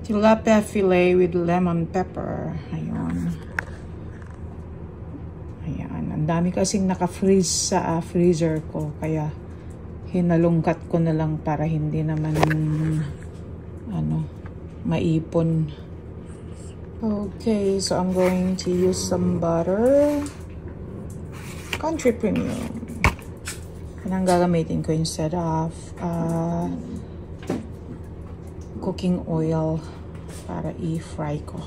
Tilapia fillet with lemon pepper. Ayun. Ayan. Ang dami kasing naka-freeze sa freezer ko. Kaya hinalungkat ko na lang para hindi naman maipon. Okay, so I'm going to use some butter. Country Premium. Yan ang gagamitin ko instead of cooking oil para i-fry ko.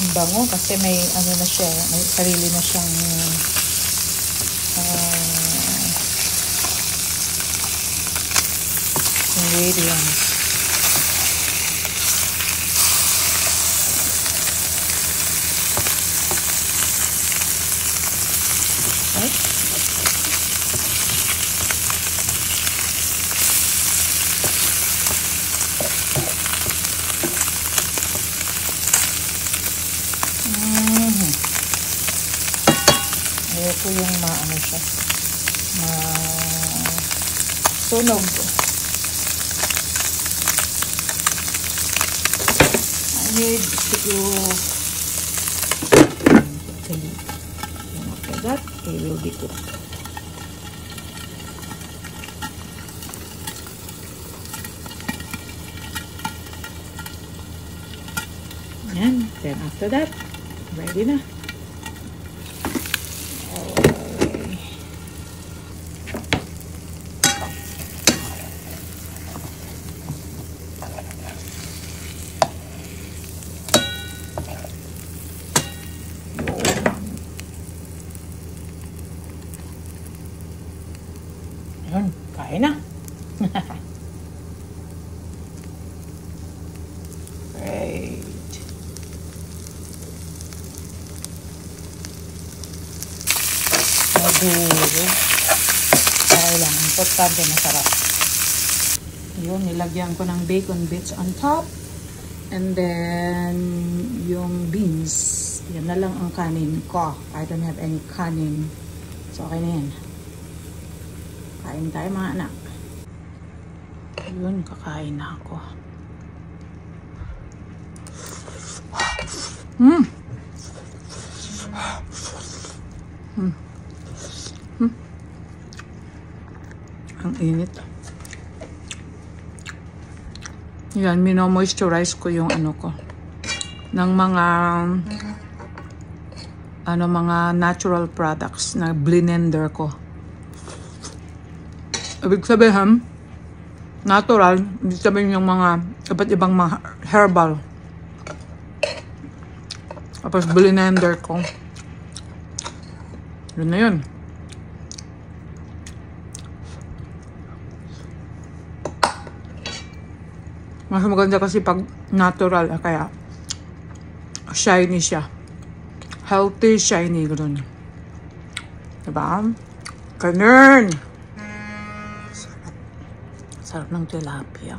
Ang bango kasi may na siya, may sarili na siyang ingredients. Right? Ayoko yung siya, sunog. I need to and after that they will be cooked. And then after that, ready na. Yun, kain na. Great. Maduro. Okay lang, importante masarap. Yun, nilagyan ko ng bacon bits on top. And then, yung beans. Yan na lang ang kanin ko. I don't have any kanin. So, okay na yan. Kain tayo mga anak. Yun, kakain na ako. Ang init. Yan, mino-moisturize ko yung ko. Ng mga mga natural products na blender ko. Ibig sabihin, natural, ibig sabihin yung mga iba't ibang mga herbal. Tapos blender ko. Yun na yun. Mas maganda kasi pag natural, kaya shiny siya. Healthy, shiny, gano'n. Diba? Ganun! Sarap ng tilapia.